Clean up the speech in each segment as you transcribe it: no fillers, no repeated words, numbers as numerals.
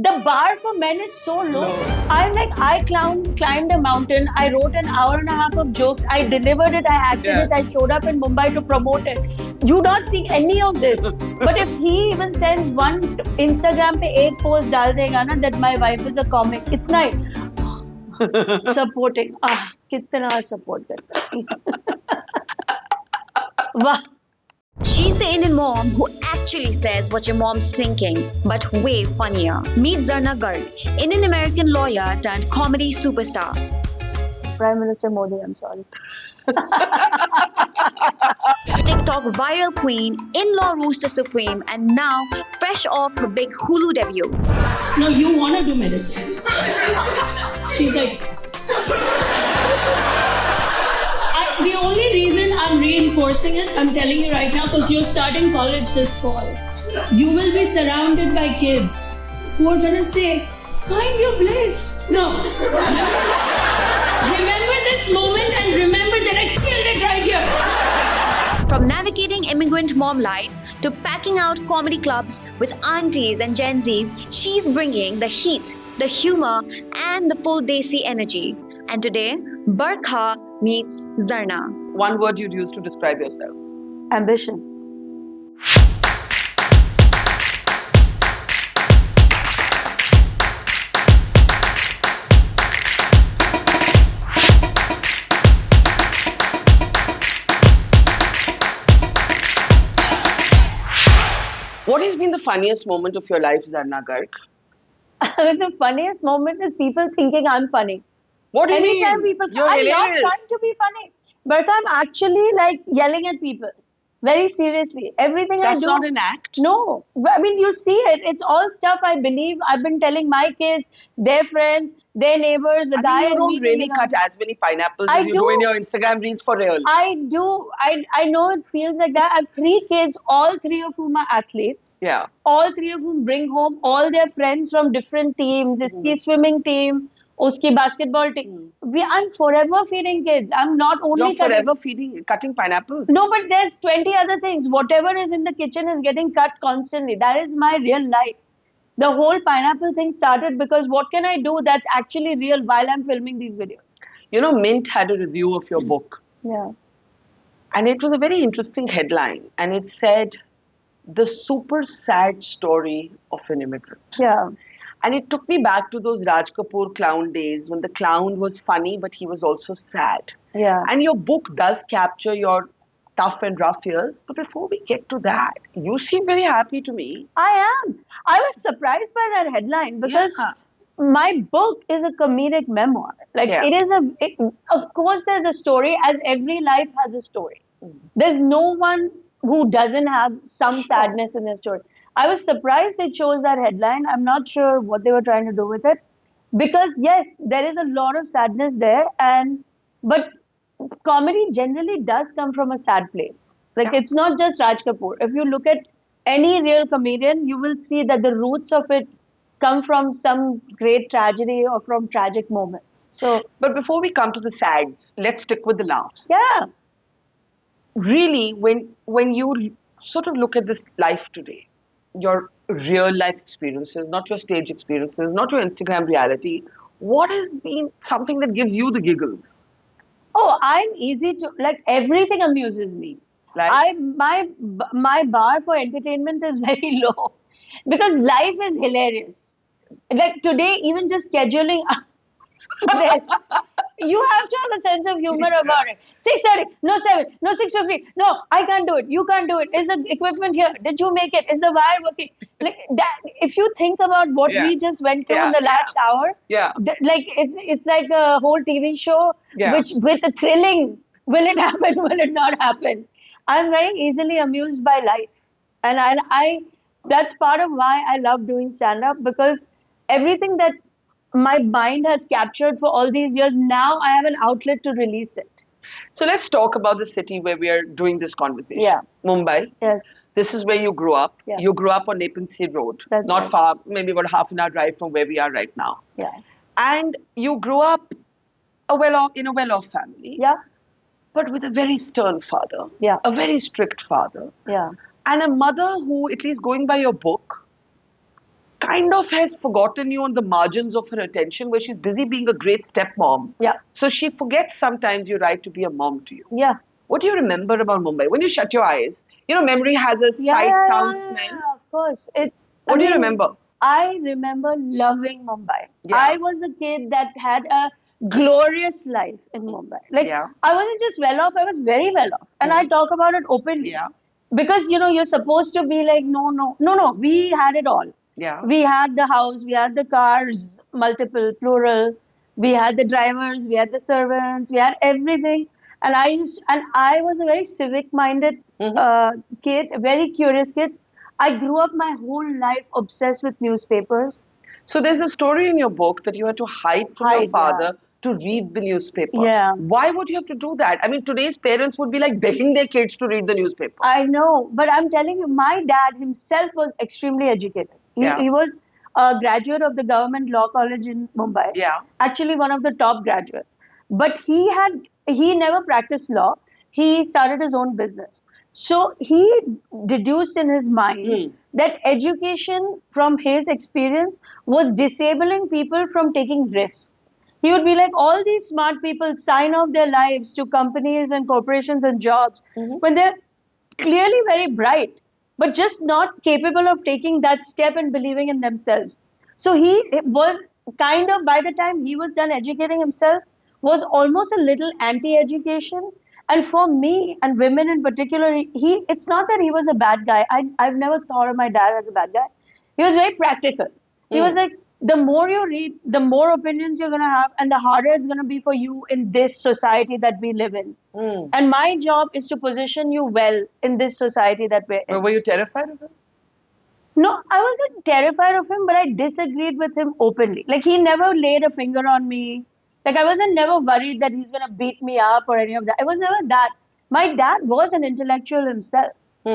The bar for men is so low. I'm like, I climbed a mountain. I wrote an hour and a half of jokes. I delivered it. I acted it. I showed up in Mumbai to promote it. You not see any of this. But if he even sends one Instagram पे एक post डाल देगा ना that my wife is a comic, इतना ही supporting. कितना support करता है. वाह. She's the Indian mom who actually says what your mom's thinking, but way funnier. Meet Zarna Garg, Indian-American lawyer turned comedy superstar. Prime Minister Modi, I'm sorry. TikTok viral queen, in-law rooster supreme, and now fresh off her big Hulu debut. No, you want to do medicine. She's like... The only reason I'm reinforcing it, I'm telling you right now, because you're starting college this fall. You will be surrounded by kids who are going to say, find your place. No. Remember this moment and remember that I killed it right here. From navigating immigrant mom life to packing out comedy clubs with aunties and Gen Zs, she's bringing the heat, the humor, and the full desi energy. And today, Barkha meets Zarna. One word you'd use to describe yourself. Ambition. What has been the funniest moment of your life, Zarna Garg? The funniest moment is people thinking I'm funny. What do you Anytime mean? people, You're I'm hilarious. not trying to be funny, but I'm actually like yelling at people very seriously. Everything That's I do. not an act. No, I mean you see it. It's all stuff I believe. I've been telling my kids, their friends, their neighbors, the guy. You don't really cut as many pineapples as you do in your Instagram reels for real. I do. I know it feels like that. I have 3 kids, all 3 of whom are athletes. Yeah. All 3 of whom bring home all their friends from different teams. Iski swimming team, uski basketball team. I'm forever feeding kids. I'm not only You're forever cutting pineapples. No, but there's 20 other things. Whatever is in the kitchen is getting cut constantly. That is my real life. The whole pineapple thing started because what can I do that's actually real while I'm filming these videos? You know, Mint had a review of your book. Yeah. And it was a very interesting headline. And it said, the super sad story of an immigrant. Yeah. And it took me back to those Raj Kapoor clown days when the clown was funny, but he was also sad. Yeah. And your book does capture your tough and rough years. But before we get to that, you seem very happy to me. I am. I was surprised by that headline because my book is a comedic memoir. Like of course there's a story, as every life has a story. There's no one who doesn't have some sadness in their story. I was surprised they chose that headline. I'm not sure what they were trying to do with it. Because yes, there is a lot of sadness there, but comedy generally does come from a sad place. Like it's not just Raj Kapoor. If you look at any real comedian, you will see that the roots of it come from some great tragedy or from tragic moments. So, but before we come to the sads, let's stick with the laughs. Yeah. Really, when you sort of look at this life today, your real life experiences, not your stage experiences, not your Instagram reality, what has been something that gives you the giggles? Oh, I'm easy to, like, everything amuses me. Right. My bar for entertainment is very low because life is hilarious. Like today, even just scheduling this, you have to have a sense of humor about it. 6:30, no 7, no 6:50, no, I can't do it. You can't do it. Is the equipment here? Did you make it? Is the wire working? Like that. If you think about what we just went through in the last hour, like it's like a whole TV show, which with a thrilling. Will it happen? Will it not happen? I'm very easily amused by life, and I that's part of why I love doing stand-up, because everything that my mind has captured for all these years, now I have an outlet to release it. So let's talk about the city where we are doing this conversation. Yeah. Mumbai. Yes. This is where you grew up. Yeah. You grew up on Nepean Sea Road. That's not right. far, maybe about half an hour drive from where we are right now. Yeah. And you grew up in a well-off family. Yeah. But with a very stern father. Yeah. A very strict father. Yeah. And a mother who, at least going by your book, kind of has forgotten you on the margins of her attention, where she's busy being a great stepmom. Yeah. So she forgets sometimes you're right to be a mom to you. Yeah. What do you remember about Mumbai? When you shut your eyes, memory has a sight, sound, smell. Of course. What do you remember? I remember loving Mumbai. Yeah. I was the kid that had a glorious life in Mumbai. Like, Yeah. I wasn't just well off, I was very well off. And I talk about it openly. Yeah. Because, you're supposed to be like, no, we had it all. Yeah. We had the house, we had the cars, multiple, plural. We had the drivers, we had the servants, we had everything. And I was a very civic-minded kid, a very curious kid. I grew up my whole life obsessed with newspapers. So there's a story in your book that you had to hide from your father to read the newspaper. Yeah. Why would you have to do that? I mean, today's parents would be like begging their kids to read the newspaper. I know, but I'm telling you, my dad himself was extremely educated. He was a graduate of the government law college in Mumbai. Yeah. Actually, one of the top graduates. But he never practiced law. He started his own business. So he deduced in his mind that education from his experience was disabling people from taking risks. He would be like, all these smart people sign off their lives to companies and corporations and jobs when they're clearly very bright, but just not capable of taking that step and believing in themselves. So he was kind of, by the time he was done educating himself, was almost a little anti-education. And for me, and women in particular, it's not that he was a bad guy. I've never thought of my dad as a bad guy. He was very practical. He was like, the more you read, the more opinions you're going to have, and the harder it's going to be for you in this society that we live in. And my job is to position you well in this society that we're in. Well, were you terrified of him? No, I wasn't terrified of him, but I disagreed with him openly. Like, he never laid a finger on me. Like, I wasn't never worried that he's going to beat me up or any of that. It was never that. My dad was an intellectual himself.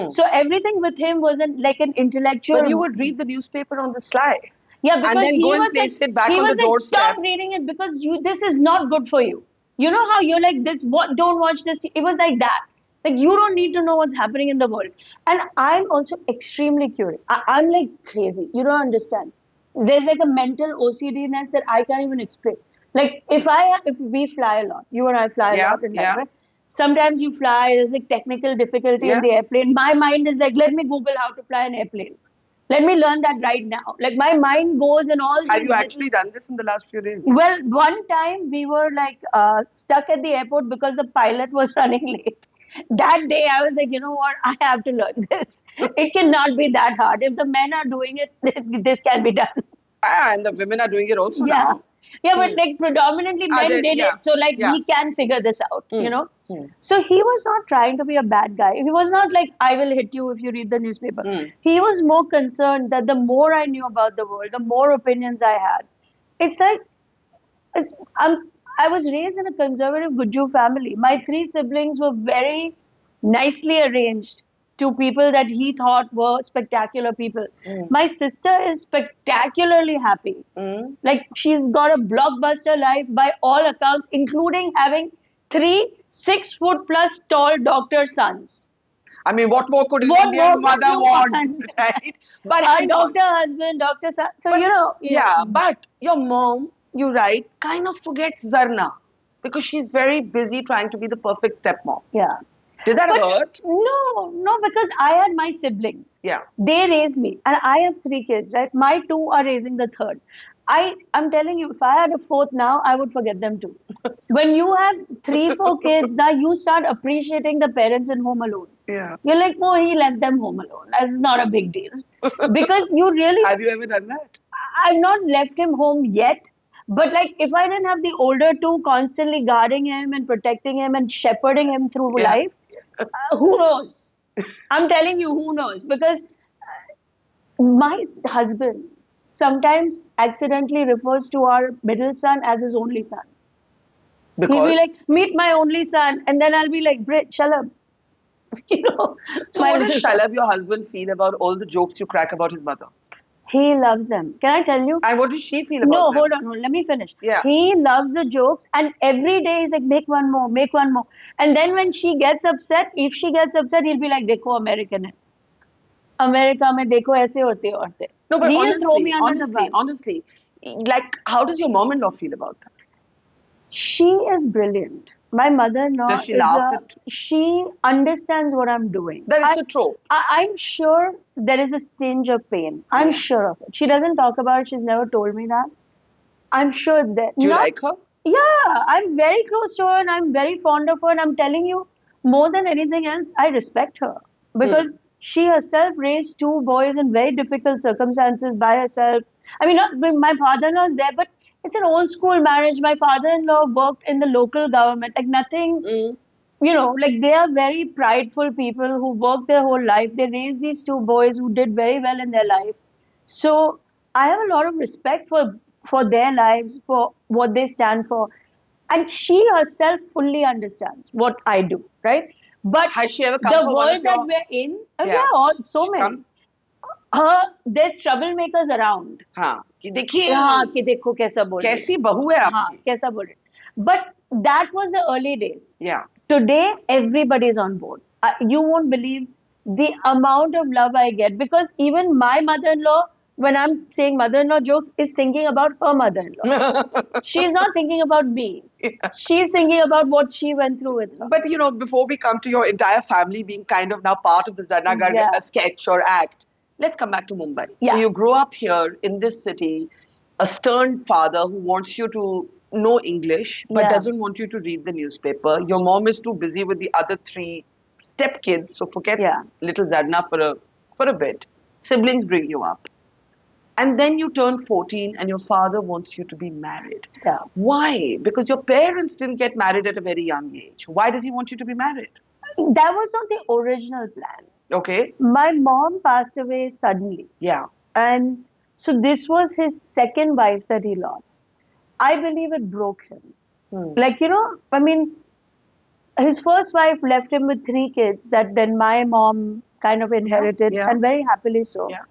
So everything with him wasn't like an intellectual. But you would read the newspaper on the sly. Yeah, because and then he go and was place like, it back he on was the like, doorstep. stop reading it because this is not good for you. You know how you're like this, don't watch this. It was like that. Like, you don't need to know what's happening in the world. And I'm also extremely curious. I'm like crazy. You don't understand. There's like a mental OCD-ness that I can't even explain. Like, if we fly a lot, you and I fly a lot in life, right? Sometimes you fly, there's like technical difficulty in the airplane. My mind is like, let me Google how to fly an airplane. Let me learn that right now. Like, my mind goes in all these. Have you actually done this in the last few days? Well, one time we were like stuck at the airport because the pilot was running late. That day I was like, you know what? I have to learn this. It cannot be that hard. If the men are doing it, this can be done. And the women are doing it also now. Yeah, but like predominantly men did it. So like we can figure this out, you know. So he was not trying to be a bad guy. He was not like, I will hit you if you read the newspaper. He was more concerned that the more I knew about the world, the more opinions I had. It's like, I was raised in a conservative Gujju family. My 3 siblings were very nicely arranged to people that he thought were spectacular people. My sister is spectacularly happy. Like, she's got a blockbuster life by all accounts, including having 3 6-foot+ tall doctor sons. I mean, what more could an Indian mother want, right? But a doctor husband, doctor son. So, but, but your mom, you're right, kind of forgets Zarna because she's very busy trying to be the perfect stepmom. Yeah. Did that hurt? No, because I had my siblings. Yeah. They raised me. And I have 3 kids, right? My 2 are raising the 3rd. I'm telling you, if I had a 4th now, I would forget them too. When you have 3, 4 kids, now you start appreciating the parents in Home Alone. Yeah. You're like, oh, he left them home alone. That's not a big deal. Because you really... Have you ever done that? I've not left him home yet. But like, if I didn't have the older 2 constantly guarding him and protecting him and shepherding him through life, who knows? I'm telling you, who knows? Because my husband sometimes accidentally refers to our middle son as his only son. Because? He'll be like, meet my only son. And then I'll be like, Brit, Shalab. So what does Shalab, your husband, feel about all the jokes you crack about his mother? He loves them. Can I tell you? And what does she feel about them? No, hold on. Let me finish. Yeah. He loves the jokes, and every day he's like, make one more. And then when she gets upset, if she gets upset, he'll be like, Dekho, American hai. America में देखो ऐसे होती है औरतें. No, but He'll throw me honestly, under the bus. honestly, like, how does your mom-in-law feel about that? She is brilliant. My mother-in-law Does she laugh at? she understands what I'm doing. That it's a trope. I'm sure there is a tinge of pain. I'm Yeah. sure of it. She doesn't talk about it. She's never told me that. I'm sure it's there. Do you like her? Yeah, I'm very close to her and I'm very fond of her. And I'm telling you, more than anything else, I respect her because she herself raised two boys in very difficult circumstances by herself. I mean, not, my father-in-law is there, but it's an old school marriage. My father-in-law worked in the local government, like nothing, like they are very prideful people who worked their whole life. They raised these two boys who did very well in their life. So I have a lot of respect for their lives, for what they stand for. And she herself fully understands what I do, right? But Has she ever come the for one world of your... that we're in, Yeah. so She many. comes? There's troublemakers around. हाँ कि देखिए हाँ कि देखो कैसा बोल रही है. कैसी बहू है हाँ आपकी. कैसा बोल रही है. But that was the early days. Yeah. Today, everybody is on board. You won't believe the amount of love I get because even my mother-in-law, when I'm saying mother-in-law jokes, is thinking about her mother-in-law. She's not thinking about me. Yeah. She's thinking about what she went through with her. But before we come to your entire family being kind of now part of the Zarna Garg sketch or act, let's come back to Mumbai. Yeah. So you grow up here in this city, a stern father who wants you to know English but doesn't want you to read the newspaper. Your mom is too busy with the other three stepkids, so forget little Zarna for a bit. Siblings bring you up. And then you turn 14 and your father wants you to be married. Yeah. Why? Because your parents didn't get married at a very young age. Why does he want you to be married? That was not the original plan. Okay. My mom passed away suddenly. Yeah. And so this was his second wife that he lost. I believe it broke him. Like, I mean, his first wife left him with 3 kids that then my mom kind of inherited and very happily so. Yeah.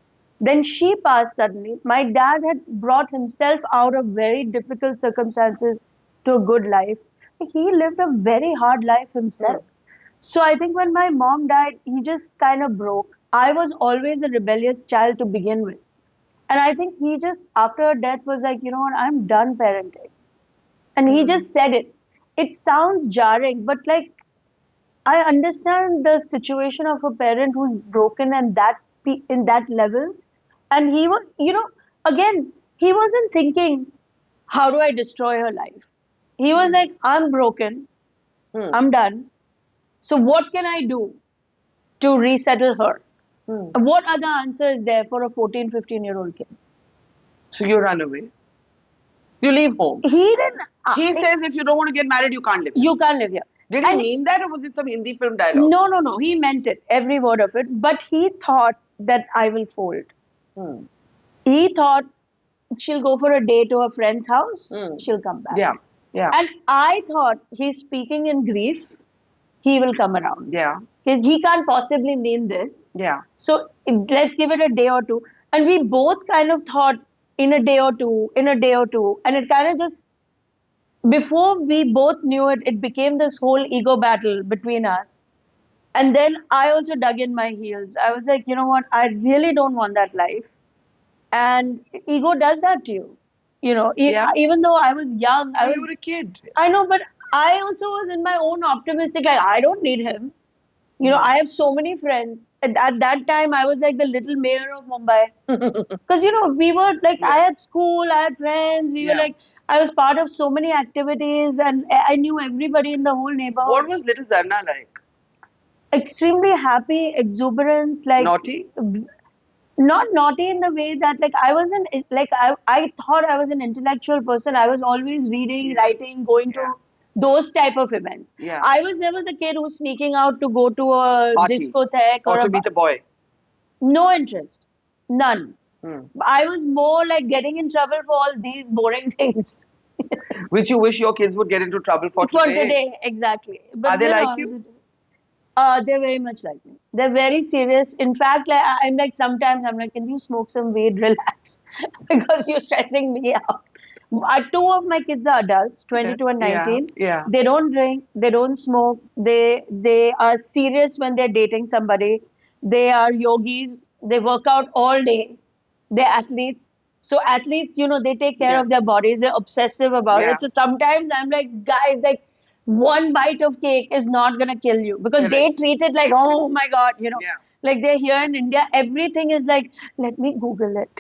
Then she passed suddenly. My dad had brought himself out of very difficult circumstances to a good life. He lived a very hard life himself. So I think when my mom died, he just kind of broke. I was always a rebellious child to begin with. And I think he just, after her death, was like, you know what, I'm done parenting. And he just said it. It sounds jarring, but like, I understand the situation of a parent who's broken and in that level. And he was, again, he wasn't thinking, how do I destroy her life? He was like, I'm broken. I'm done. So what can I do to resettle her? What other answer is there for a 14, 15-year-old kid? So you run away. You leave home. He didn't. He says if you don't want to get married, you can't live here. You can't live here. Did he mean that or was it some Hindi film dialogue? No. He meant it. Every word of it. But he thought that I will fold. He thought she'll go for a day to her friend's house. She'll come back. Yeah. And I thought he's speaking in grief. He will come around. Yeah. He can't possibly mean this. Yeah. So let's give it a day or two. And we both kind of thought in a day or two. And it kind of just, before we both knew it, it became this whole ego battle between us. And then I also dug in my heels. I was like, you know what? I really don't want that life. And ego does that to you. Even though I was young. You were a kid. I know, but I also was in my own optimistic, like, I don't need him. I have so many friends. At that time, I was like the little mayor of Mumbai. Because, we were like, I had school, I had friends. We were like, I was part of so many activities and I knew everybody in the whole neighborhood. What was little Zarna like? Extremely happy, exuberant, like... Naughty? Not naughty in the way that, like, I wasn't, like, I thought I was an intellectual person. I was always reading, writing, going to those type of events. Yeah. I was never the kid who was sneaking out to go to a discotheque or to meet a boy. No interest. None. I was more like getting in trouble for all these boring things. Which you wish your kids would get into trouble for today. For today, exactly. But are they like you? They're very much like me. They're very serious. In fact, like, sometimes I'm like, can you smoke some weed? Relax. Because you're stressing me out. 2 of my kids are adults, 22 and 19. Yeah. They don't drink. They don't smoke. They are serious when they're dating somebody. They are yogis. They work out all day. They're athletes. So athletes, they take care Yeah. of their bodies. They're obsessive about Yeah. it. So sometimes I'm like, guys, like one bite of cake is not gonna kill you because they Correct. treat it like, oh my God, Yeah. like they're here in India. Everything is like, let me Google it.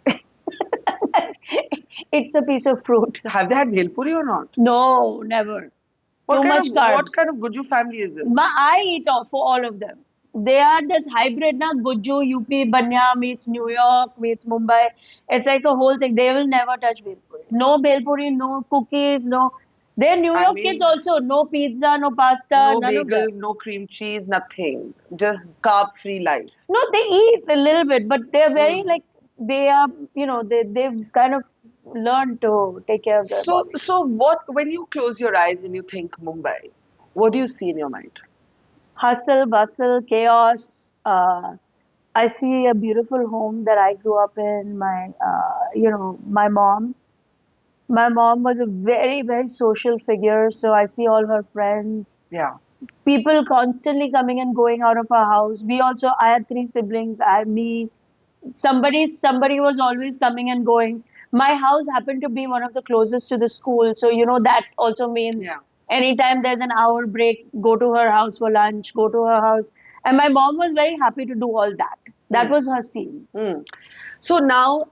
It's a piece of fruit. Have they had bhelpuri or not? No, never. Too much What carbs. kind of Guju family is this? I eat for all of them. They are this hybrid, na Guju, UP, Banya meets New York, meets Mumbai. It's like a whole thing. They will never touch Bhelpuri. No Bhelpuri, no cookies, no. They're New I York mean, kids also. No pizza, no pasta, no none of bagel, that. no cream cheese, nothing. Just carb-free life. No, they eat a little bit, but they're very Mm. like, they are, they've kind of learned to take care of their So, bodies. so what? When you close your eyes and you think Mumbai, what do you see in your mind? Hustle, bustle, chaos. I see a beautiful home that I grew up in. My mom. My mom was a very, very social figure. So I see all her friends, Yeah. people constantly coming and going out of our house. I had three siblings. Me. Somebody was always coming and going. My house happened to be one of the closest to the school. So, that also means Yeah. anytime there's an hour break, go to her house for lunch, go to her house. And my mom was very happy to do all that. That was her scene. Mm. So now,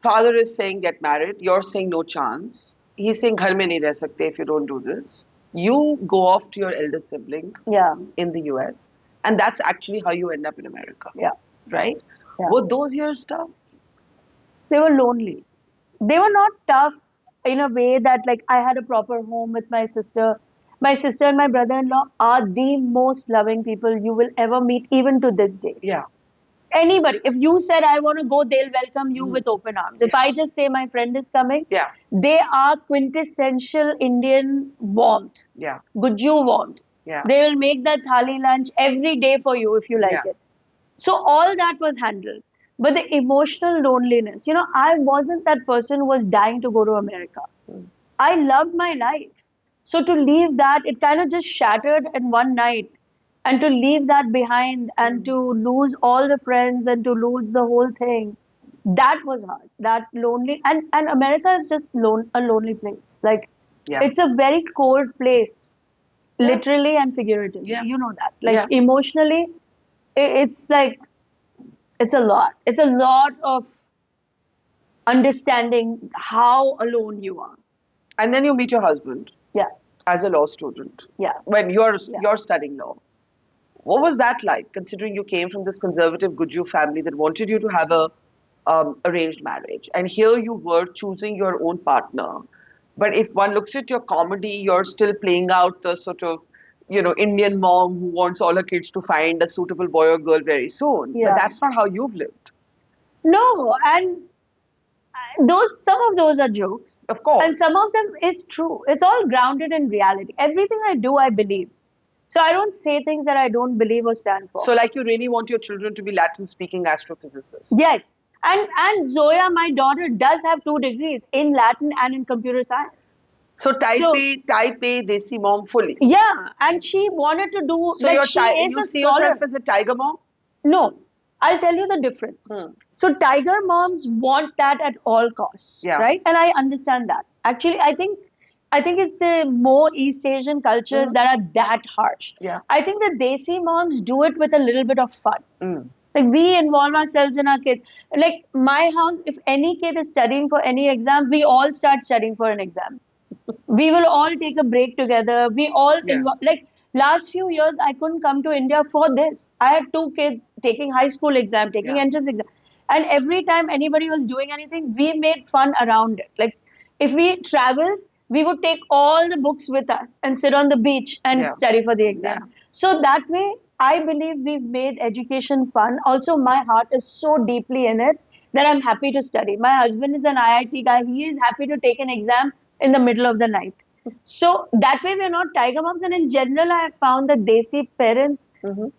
father is saying get married. You're saying no chance. He's saying घर में नहीं रह सकते if you don't do this. You go off to your elder sibling Yeah. in the US, and that's actually how you end up in America. Yeah. Right? Yeah. Were those years tough? They were lonely. They were not tough in a way that like I had a proper home with my sister. My sister and my brother-in-law are the most loving people you will ever meet, even to this day. Yeah. Anybody, if you said I want to go, they'll welcome you with open arms. If I just say my friend is coming, Yeah. they are quintessential Indian warmth, Yeah. Guju warmth. Yeah. They will make that thali lunch every day for you if you like Yeah. it. So all that was handled. But the emotional loneliness, I wasn't that person who was dying to go to America. I loved my life. So to leave that, it kind of just shattered in one night. And to leave that behind and to lose all the friends and to lose the whole thing, that was hard. That lonely. And America is just a lonely place. Like, Yeah. it's a very cold place, Yeah. literally and figuratively. Yeah. You know that. Like, Yeah. emotionally, it's like, it's a lot. It's a lot of understanding how alone you are. And then you meet your husband Yeah. as a law student. Yeah. When you're studying law. What was that like, considering you came from this conservative Guju family that wanted you to have a arranged marriage, and here you were choosing your own partner, but if one looks at your comedy, you're still playing out the sort of Indian mom who wants all her kids to find a suitable boy or girl very soon. Yeah. But that's not how you've lived. No, and some of those are jokes. Of course. And some of them is true. It's all grounded in reality. Everything I do, I believe. So I don't say things that I don't believe or stand for. So, like, you really want your children to be Latin-speaking astrophysicists. Yes. And Zoya, my daughter, does have 2 degrees in Latin and in computer science. So type A, Desi mom fully. Yeah, and she wanted to do. So like, you see yourself as a tiger mom? No, I'll tell you the difference. So tiger moms want that at all costs, Yeah. right? And I understand that. Actually, I think it's the more East Asian cultures that are that harsh. Yeah. I think the Desi moms do it with a little bit of fun. Like, we involve ourselves in our kids. Like, my house, if any kid is studying for any exam, we all start studying for an exam. We will all take a break together. We all like, last few years I couldn't come to India for this. I had 2 kids taking high school exam, taking entrance exam, and every time anybody was doing anything, we made fun around it. Like, if we traveled, we would take all the books with us and sit on the beach and study for the exam. So that way, I believe we've made education fun. Also, my heart is so deeply in it that I'm happy to study. My husband is an IIT guy. He is happy to take an exam in the middle of the night. So that way, we're not tiger moms. And in general, I have found that Desi parents,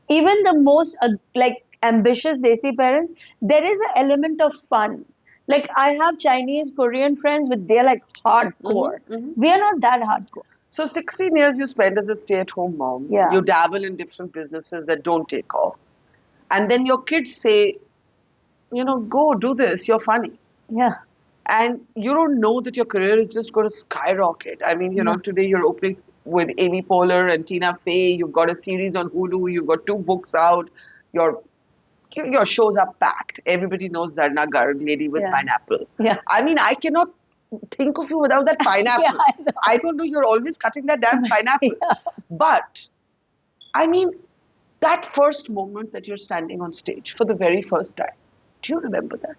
even the most like ambitious Desi parents, there is an element of fun. Like, I have Chinese, Korean friends, but they're like hardcore. We are not that hardcore. So 16 years you spend as a stay-at-home mom. Yeah. You dabble in different businesses that don't take off. And then your kids say, go do this, you're funny. Yeah. And you don't know that your career is just going to skyrocket. I mean, today you're opening with Amy Poehler and Tina Fey. You've got a series on Hulu. You've got 2 books out. Your shows are packed. Everybody knows Zarna Garg, Lady with Pineapple. Yeah. I mean, I cannot think of you without that pineapple. Yeah, I know. I don't know. You're always cutting that damn pineapple. Yeah. But, I mean, that first moment that you're standing on stage for the very first time, do you remember that?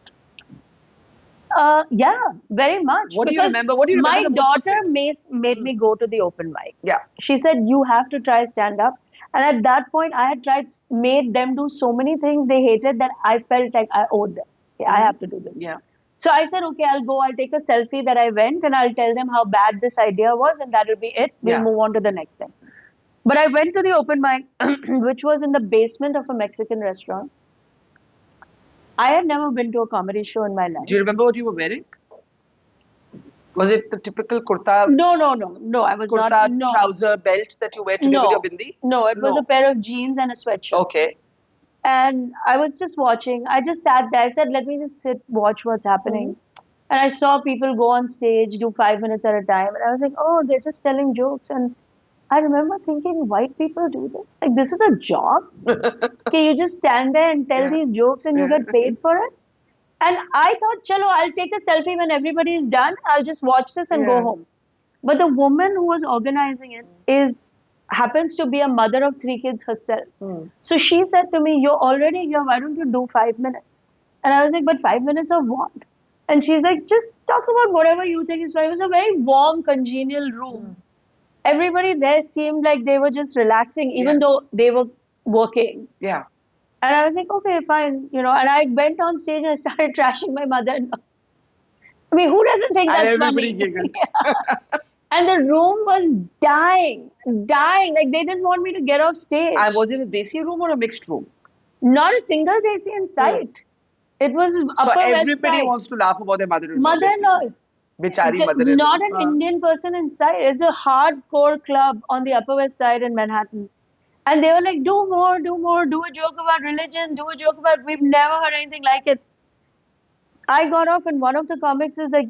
Yeah, very much. What do you remember? What do you remember My the most of daughter it? made me go to the open mic. Yeah. She said, you have to try stand up. And at that point, I had made them do so many things they hated that I felt like I owed them. Yeah, I have to do this. Yeah. So I said, okay, I'll take a selfie that I went and I'll tell them how bad this idea was and that'll be it. We'll move on to the next thing. But I went to the open mic, which was in the basement of a Mexican restaurant. I had never been to a comedy show in my life. Do you remember what you were wearing? Was it the typical kurta? No. I was not. Kurta No. trouser belt that you wear today with your bindi? No, it was a pair of jeans and a sweatshirt. Okay. And I was just watching. I just sat there. I said, let me just watch what's happening. And I saw people go on stage, do 5 minutes at a time. And I was like, oh, they're just telling jokes. And I remember thinking, white people do this? Like, this is a job? Okay, you just stand there and tell these jokes and you get paid for it? And I thought, chalo, I'll take a selfie when everybody is done. I'll just watch this and go home. But the woman who was organizing it happens to be a mother of 3 kids herself. So she said to me, you're already here, why don't you do 5 minutes? And I was like, but 5 minutes of what? And she's like, just talk about whatever you think is fine. It was a very warm, congenial room. Everybody there seemed like they were just relaxing, even though they were working. Yeah. And I was like, okay, fine. And I went on stage and I started trashing my mother. I mean, who doesn't think that's everybody funny? giggled. And the room was dying. Like, they didn't want me to get off stage. And was it a desi room or a mixed room? Not a single desi in sight. It was Upper West Side. So everybody wants to laugh about their mother-in-law. Mother-in-laws. Bichari mother-in-law. Not an Indian person in sight. It's a hardcore club on the Upper West Side in Manhattan. And they were like, do more, do a joke about religion, do a joke about, we've never heard anything like it. I got off and one of the comics is like,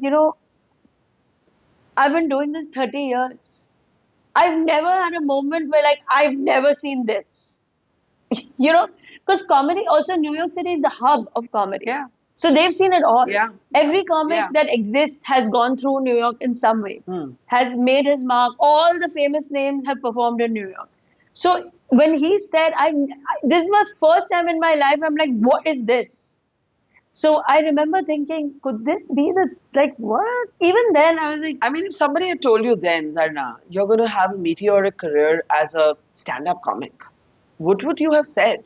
I've been doing this 30 years. I've never had a moment where like, I've never seen this. Because comedy, also New York City is the hub of comedy. Yeah. So they've seen it all. Yeah. Every comic that exists has gone through New York in some way, has made his mark. All the famous names have performed in New York. So when he said, this is my first time in my life, I'm like, what is this? So I remember thinking, could this be what? Even then, I was like... I mean, if somebody had told you then, Zarna, you're going to have a meteoric career as a stand-up comic, what would you have said?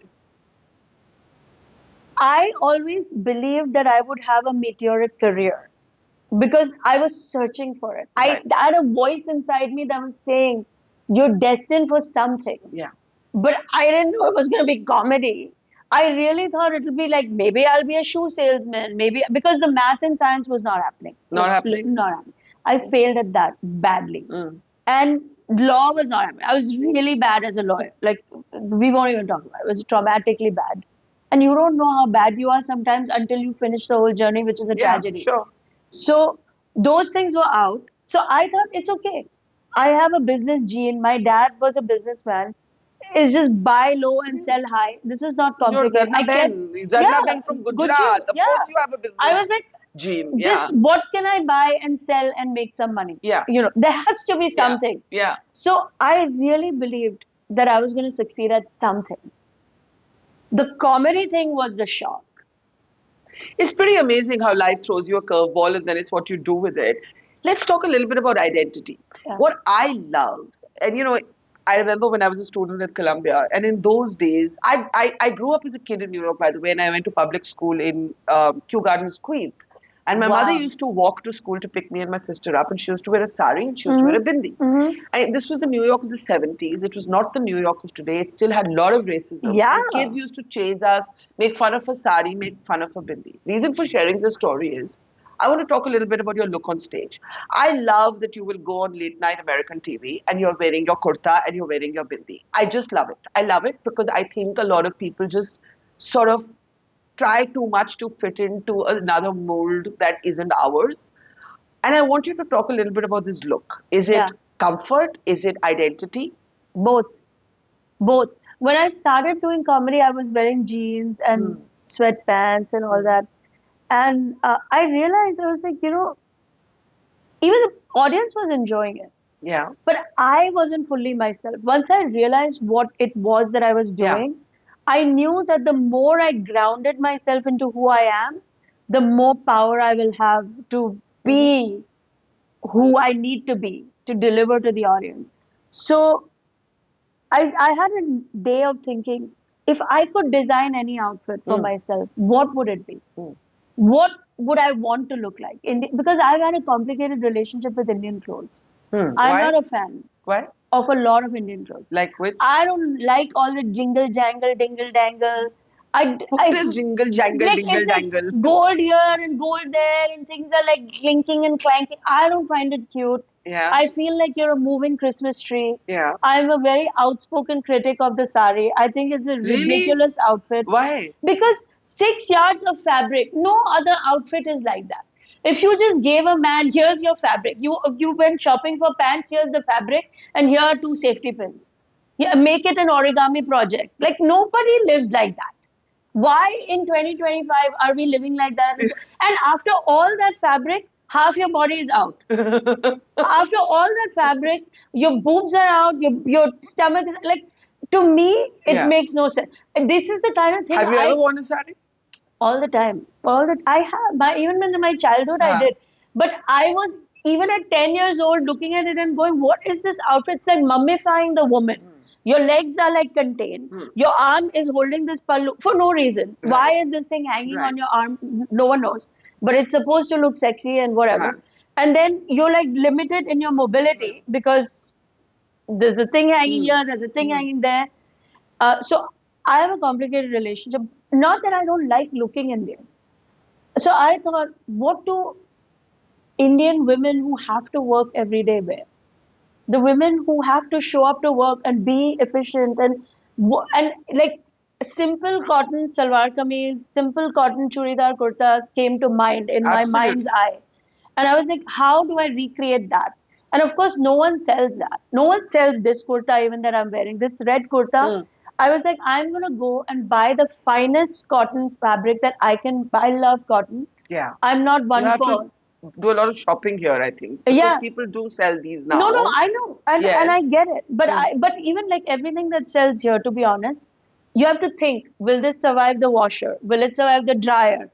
I always believed that I would have a meteoric career because I was searching for it. I had a voice inside me that was saying, you're destined for something. Yeah. But I didn't know it was going to be comedy. I really thought it would be like, maybe I'll be a shoe salesman, because the math and science was not happening. Not happening? Not happening. I failed at that badly. And law was not happening. I was really bad as a lawyer. Like, we won't even talk about it. It was traumatically bad. And you don't know how bad you are sometimes until you finish the whole journey, which is a tragedy. Sure. So those things were out. So I thought, it's okay. I have a business gene. My dad was a businessman. It's just buy low and sell high. This is not complicated. You're Zarna Ben from Gujarat. Of course you have a business I was like, gene. Just what can I buy and sell and make some money? Yeah. There has to be something. Yeah. So I really believed that I was going to succeed at something. The comedy thing was the shock. It's pretty amazing how life throws you a curveball and then it's what you do with it. Let's talk a little bit about identity. Yeah. What I love, and I remember when I was a student at Columbia, and in those days, I grew up as a kid in New York, by the way, and I went to public school in Kew Gardens, Queens. And my mother used to walk to school to pick me and my sister up, and she used to wear a sari and she used to wear a bindi. This was the New York of the 70s. It was not the New York of today. It still had a lot of racism. Yeah. And kids used to chase us, make fun of a sari, make fun of a bindi. Reason for sharing this story is, I want to talk a little bit about your look on stage. I love that you will go on late night American TV and you're wearing your kurta and you're wearing your bindi. I just love it. I love it because I think a lot of people just sort of try too much to fit into another mold that isn't ours. And I want you to talk a little bit about this look. Is it Yeah. comfort? Is it identity? Both. Both. When I started doing comedy, I was wearing jeans and sweatpants and all that. And I realized, I was like, even the audience was enjoying it. Yeah. But I wasn't fully myself. Once I realized what it was that I was doing, I knew that the more I grounded myself into who I am, the more power I will have to be who I need to be to deliver to the audience. So I had a day of thinking, if I could design any outfit for myself, what would it be? What would I want to look like? Because I've had a complicated relationship with Indian clothes. I'm Why? not a fan Why? of a lot of Indian clothes. Like which? I don't like all the jingle jangle, dingle dangle. What is jingle jangle like dingle it's like dangle? gold here and gold there, and things are like clinking and clanking. I don't find it cute. Yeah. I feel like you're a moving Christmas tree. Yeah. I'm a very outspoken critic of the sari. I think it's a Really? ridiculous outfit. Why? Because 6 yards of fabric, no other outfit is like that. If you just gave a man, here's your fabric. You went shopping for pants, here's the fabric, and here are 2 safety pins. Yeah, make it an origami project. Like nobody lives like that. Why in 2025 are we living like that? And after all that fabric, half your body is out. After all that fabric, your boobs are out, your stomach is like. To me, it Yeah. makes no sense. This is the kind of thing Have you ever worn a sari? all the time. I have even in my childhood I did. But I was even at 10 years old looking at it and going, what is this outfit? It's like mummifying the woman. Your legs are like contained. Your arm is holding this pallu for no reason. Right. Why is this thing hanging Right. on your arm? No one knows. But it's supposed to look sexy and whatever. Right. And then you're like limited in your mobility because there's the thing hanging here, there's a thing hanging there. So I have a complicated relationship. Not that I don't like looking Indian. So I thought, what do Indian women who have to work every day wear? The women who have to show up to work and be efficient and like simple cotton salwar kameez, simple cotton churidar kurta came to mind in my Absolutely. mind's eye. And I was like, how do I recreate that? And of course, no one sells that. No one sells this kurta even that I'm wearing. This red kurta. I was like, I'm going to go and buy the finest cotton fabric that I can. I love cotton. Yeah. I'm not You one have for. to do a lot of shopping here, I think. Because Yeah. people do sell these now. No, I know, and Yes. I get it. But even like everything that sells here, to be honest, you have to think: will this survive the washer? Will it survive the dryer?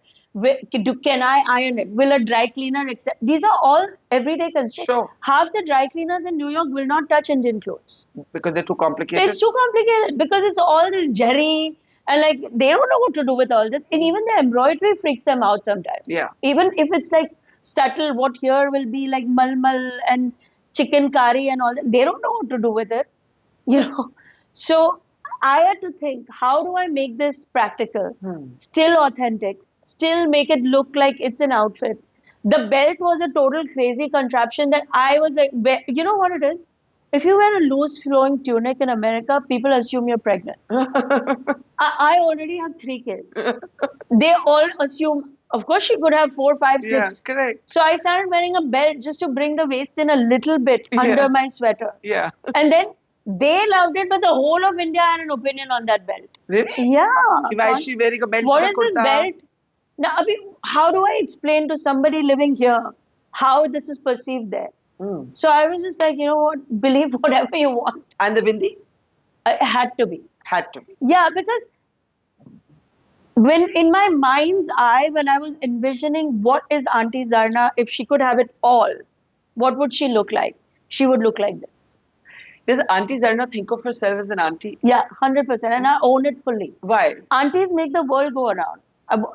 Can I iron it? Will a dry cleaner accept? These are all everyday constraints. Sure. Half the dry cleaners in New York will not touch Indian clothes. Because they're too complicated. It's too complicated because it's all this jerry and like they don't know what to do with all this. And even the embroidery freaks them out sometimes. Yeah. Even if it's like subtle, what here will be like malmal and chicken curry and all that, they don't know what to do with it. So I had to think, how do I make this practical, still authentic, still make it look like it's an outfit? The belt was a total crazy contraption that I was like, you know what it is? If you wear a loose flowing tunic in America, people assume you're pregnant. I already have 3 kids. They all assume, of course, she could have 4, 5, 6. Yeah, correct. So I started wearing a belt just to bring the waist in a little bit under my sweater. Yeah. And then they loved it, but the whole of India had an opinion on that belt. Really? Yeah. Why is she wearing a belt? What for is the this kurta? belt? Now, Abhi, how do I explain to somebody living here how this is perceived there? So I was just like, you know what, believe whatever you want. And the bindi? It had to be. Had to be. Yeah, because when in my mind's eye, when I was envisioning what is Auntie Zarna, if she could have it all, what would she look like? She would look like this. Does Auntie Zarna think of herself as an auntie? Yeah, 100%. And I own it fully. Why? Aunties make the world go around.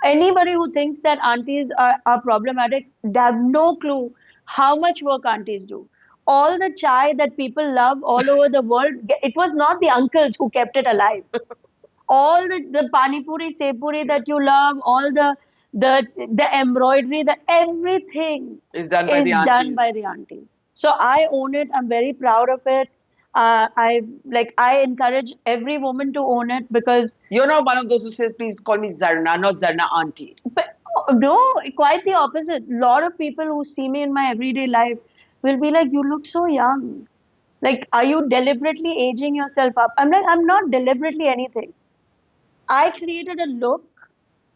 Anybody who thinks that aunties are problematic, they have no clue how much work aunties do. All the chai that people love all over the world, it was not the uncles who kept it alive. All the pani puri, sepuri that you love, all the embroidery, everything It's done by the done aunties. by the aunties. So I own it. I'm very proud of it. I encourage every woman to own it because, You're not one of those who says, please call me Zarna, not Zarna auntie. but no, quite the opposite. A lot of people who see me in my everyday life will be like, "You look so young. Like, are you deliberately aging yourself up?" I'm like, I'm not deliberately anything. I created a look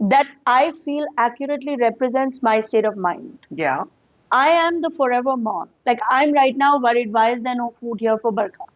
that I feel accurately represents my state of mind. Yeah. I am the forever mom. Like, I'm right now worried, why is there no food here for Barkha?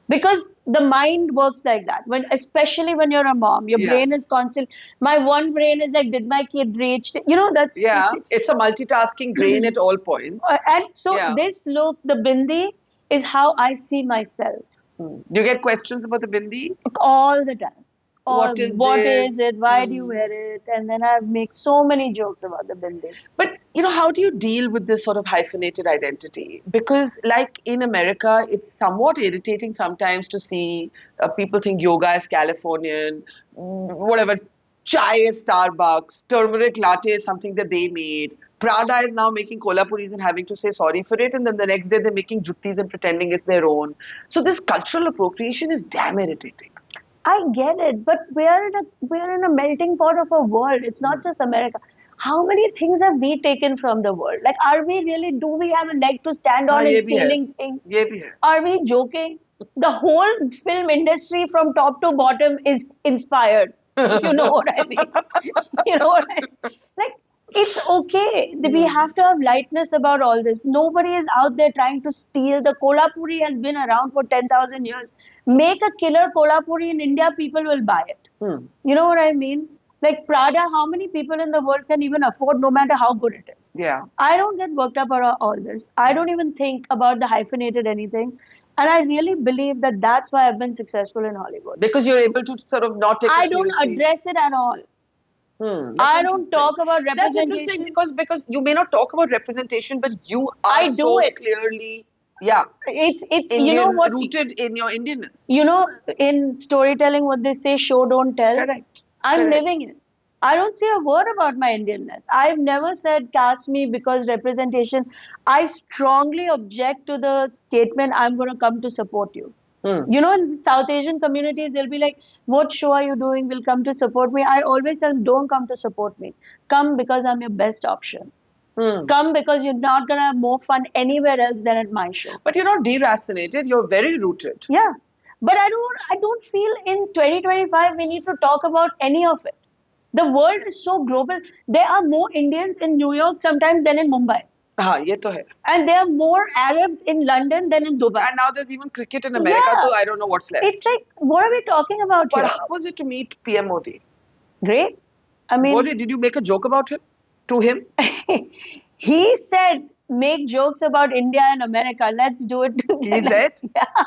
Because the mind works like that. When, especially when you're a mom, your Yeah. brain is constant. My one brain is like, did my kid reach? That's Yeah. It's a multitasking brain at all points. And so Yeah. this look, the bindi, is how I see myself Do you get questions about the bindi? all the time. What is What this? is it? Why do you wear it? And then I make so many jokes about the bindi. But how do you deal with this sort of hyphenated identity? Because, like in America, it's somewhat irritating sometimes to see people think yoga is Californian, whatever, chai is Starbucks, turmeric latte is something that they made. Prada is now making Kolhapuris and having to say sorry for it, and then the next day they're making juttis and pretending it's their own. So this cultural appropriation is damn irritating. I get it, but we're in a melting pot of a world. It's not just America. How many things have we taken from the world? Like, are we really? Do we have a leg to stand on in ye bhi hai. stealing things? Ye bhi hai. Are we joking? The whole film industry from top to bottom is inspired. If you know what I mean. You know what I mean? Like, it's okay. We have to have lightness about all this. Nobody is out there trying to steal. The Kolhapuri has been around for 10,000 years. Make a killer Kolhapuri in India, people will buy it. You know what I mean? Like Prada, how many people in the world can even afford, no matter how good it is? Yeah. I don't get worked up about all this. I don't even think about the hyphenated anything. And I really believe that that's why I've been successful in Hollywood. Because you're able to sort of not take it I don't seriously. address it at all. That's I don't interesting. talk about That's representation. interesting because you may not talk about representation, but you are I do so it. clearly, yeah, It's Indian, you know what, rooted in your Indianness. you know, in storytelling what they say, show don't tell. Correct. I'm Correct. living it. I don't say a word about my Indianness. I've never said cast me because representation. I strongly object to the statement, I'm going to come to support you. You know, in South Asian communities, they'll be like, what show are you doing? Will come to support me. I always tell them, don't come to support me. Come because I'm your best option. Come because you're not going to have more fun anywhere else than at my show. But you're not deracinated, you're very rooted. Yeah. But I don't feel in 2025 we need to talk about any of it. The world is so global. There are more Indians in New York sometimes than in Mumbai. हाँ, ये तो है. And there are more Arabs in London than in Dubai. And now there's even cricket in America, Yeah. so I don't know what's left. It's like, what are we talking about But here? how was it to meet PM Modi? Great. I mean, Modi, did you make a joke about him? To him? he said, make jokes about India and America. Let's do it together. He said? Yeah.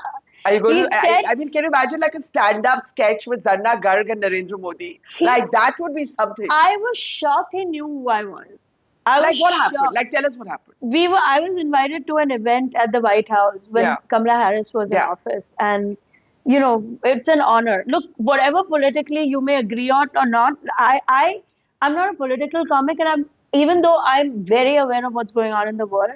Are you going He to? said- I mean, can you imagine like a stand-up sketch with Zarna Garg and Narendra Modi? Like that would be something. I was shocked he knew who I was. I was Like what happened? shocked. Like tell us what happened. I was invited to an event at the White House when Yeah. Kamala Harris was in Yeah. office, and it's an honor. Look, whatever politically you may agree on or not, I'm not a political comic, and even though I'm very aware of what's going on in the world,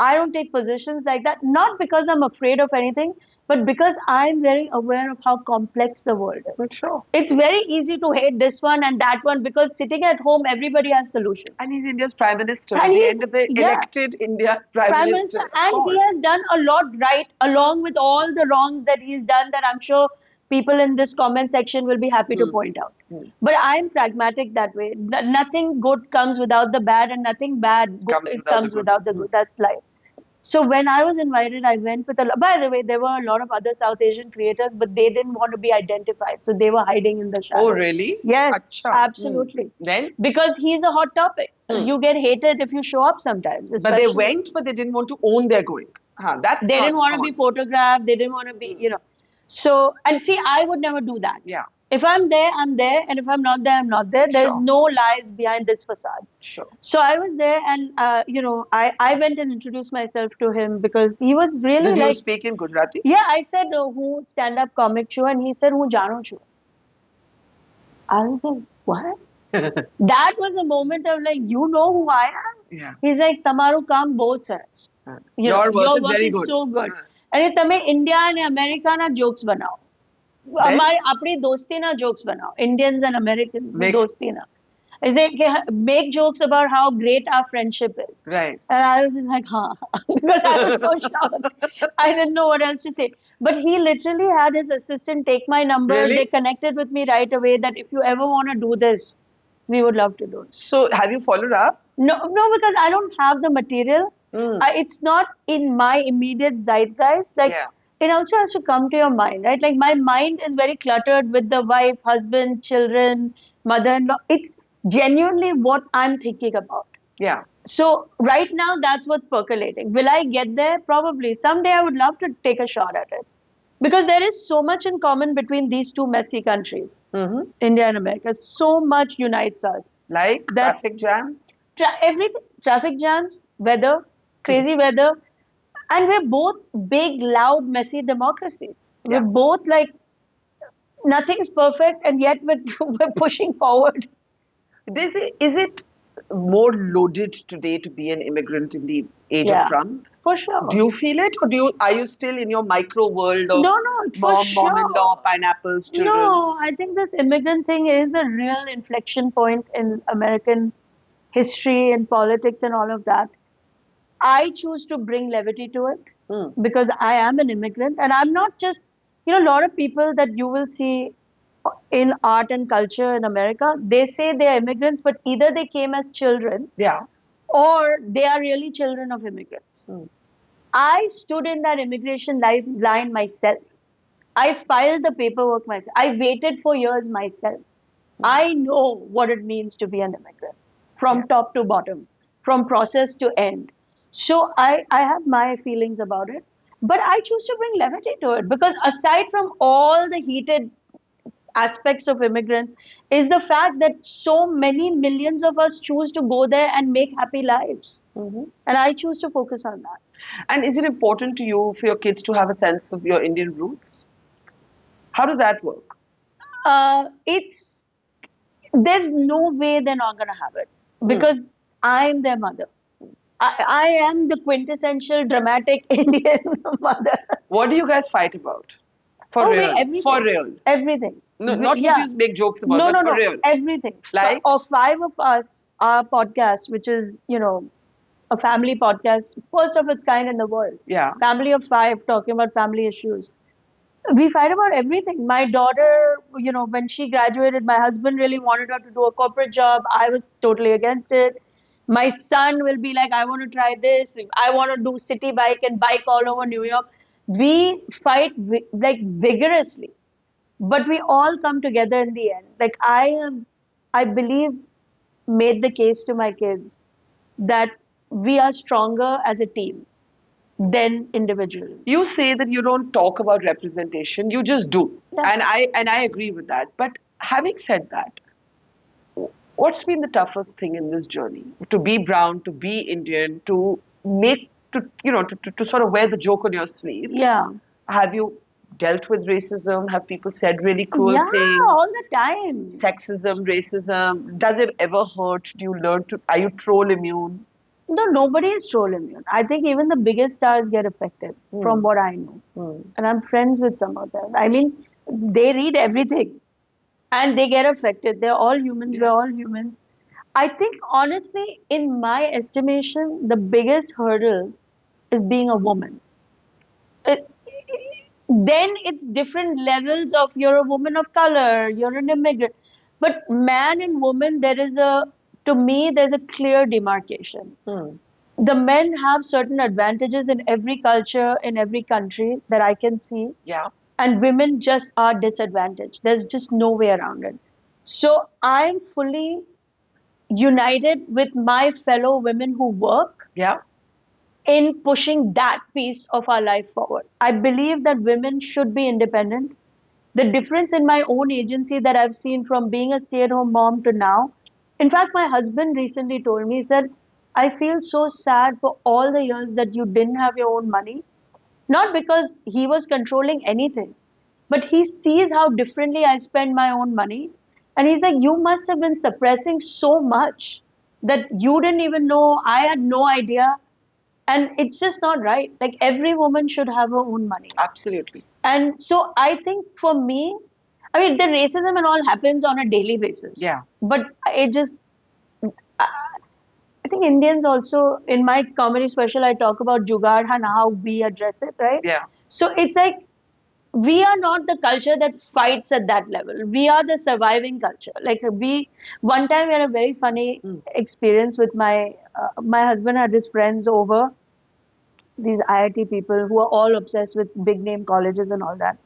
I don't take positions like that. Not because I'm afraid of anything, but because I'm very aware of how complex the world is. Sure. It's very easy to hate this one and that one because sitting at home, everybody has solutions. And he's India's Prime Minister. And At the he's- end of the yeah. elected India Prime Minister. of And he course. has done a lot right, along with all the wrongs that he's done that I'm sure people in this comment section will be happy to point out. But I'm pragmatic that way. Nothing good comes without the bad, and nothing bad comes without the good. That's life. So when I was invited, I went with by the way, there were a lot of other South Asian creators, but they didn't want to be identified. So they were hiding in the shadows. Oh, really? Yes, Acha. absolutely. Then? Because he's a hot topic. You get hated if you show up sometimes. But they especially- went, but they didn't want to own their going. That's They not didn't want to on. be photographed. They didn't want to be, So, and see, I would never do that. Yeah, If I'm there, I'm there. And if I'm not there, I'm not there. There's Sure. no lies behind this facade. sure. So I was there and, I went and introduced myself to him because he was really Did you like, speak in Gujarati? yeah, I said, who stand-up comic show? And he said, who jano chu? I was like, what? That was a moment of like, you know who I am? Yeah. He's like, tamaru kaam bahut saraj. Your work is very good. so good. અને તમે India અને અમેરિકાના jokes બનાવો. અમારી આપણી દોસ્તીના jokes બનાવો. Indians and Americans દોસ્તીના. Is it make jokes about how great our friendship is? Right. And I was just like, huh, because I was so shocked. I didn't know what else to say. But he literally had his assistant take my number. Really? They connected with me right away that if you ever want to do this, we would love to do it. So have you followed up? No, because I don't have the material. It's not in my immediate zeitgeist. Like, it also has to come to your mind, right? Like, my mind is very cluttered with the wife, husband, children, mother-in-law. It's genuinely what I'm thinking about. Yeah. So right now, that's what's percolating. Will I get there? Probably. Someday I would love to take a shot at it. Because there is so much in common between these two messy countries, India and America. So much unites us. Like traffic jams? Everything. Traffic jams, weather, crazy weather. And we're both big, loud, messy democracies. We're both like, nothing's perfect, and yet we're pushing forward. Is it more loaded today to be an immigrant in the age of Trump? For sure. Do you feel it, or are you still in your micro world of No, for sure. mom-in-law, pineapples, children? No, I think this immigrant thing is a real inflection point in American history and politics and all of that. I choose to bring levity to it because I am an immigrant, and I'm not just, a lot of people that you will see in art and culture in America, they say they are immigrants, but either they came as children, or they are really children of immigrants. I stood in that immigration line myself. I filed the paperwork myself. I waited for years myself. I know what it means to be an immigrant, from top to bottom, from process to end. So I have my feelings about it, but I choose to bring levity to it because aside from all the heated aspects of immigrants is the fact that so many millions of us choose to go there and make happy lives. And I choose to focus on that. And is it important to you for your kids to have a sense of your Indian roots? How does that work? There's no way they're not going to have it because I'm their mother. I am the quintessential dramatic Indian mother. What do you guys fight about? For real? Everything. For real? Everything. No, not what you make jokes about, but for real. Everything. Like? Of 5 of us, our podcast, which is, a family podcast, first of its kind in the world. Yeah. Family of 5 talking about family issues. We fight about everything. My daughter, when she graduated, my husband really wanted her to do a corporate job. I was totally against it. My son will be like, I want to try this. I want to do city bike and bike all over New York. We fight like vigorously, but we all come together in the end. Like I believe, made the case to my kids that we are stronger as a team than individually. You say that you don't talk about representation, you just do. Yeah. And I agree with that. But having said that, what's been the toughest thing in this journey? To be brown, to be Indian, to sort of wear the joke on your sleeve. Yeah. Have you dealt with racism? Have people said really cruel things? Yeah, all the time. Sexism, racism. Does it ever hurt? Do you learn to? Are you troll immune? No, nobody is troll immune. I think even the biggest stars get affected, from what I know. And I'm friends with some of them. I mean, they read everything and they get affected. They're all humans. We're all humans. I think, honestly, in my estimation, the biggest hurdle is being a woman. Then it's different levels of you're a woman of color, you're an immigrant. But man and woman, to me, there's a clear demarcation. The men have certain advantages in every culture, in every country that I can see. Yeah. And women just are disadvantaged. There's just no way around it. So I'm fully united with my fellow women who work in pushing that piece of our life forward. I believe that women should be independent. The difference in my own agency that I've seen from being a stay-at-home mom to now, in fact, my husband recently told me, he said, I feel so sad for all the years that you didn't have your own money. Not because he was controlling anything, but he sees how differently I spend my own money. And he's like, you must have been suppressing so much that you didn't even know. I had no idea. And it's just not right. Like every woman should have her own money. Absolutely. And so I think for me, I mean, the racism and all happens on a daily basis. Yeah. But it just, I think Indians also, in my comedy special, I talk about jugaad and how we address it, right? Yeah. So it's like, we are not the culture that fights at that level. We are the surviving culture. Like one time we had a very funny experience with my husband had his friends over, these IIT people who are all obsessed with big name colleges and all that.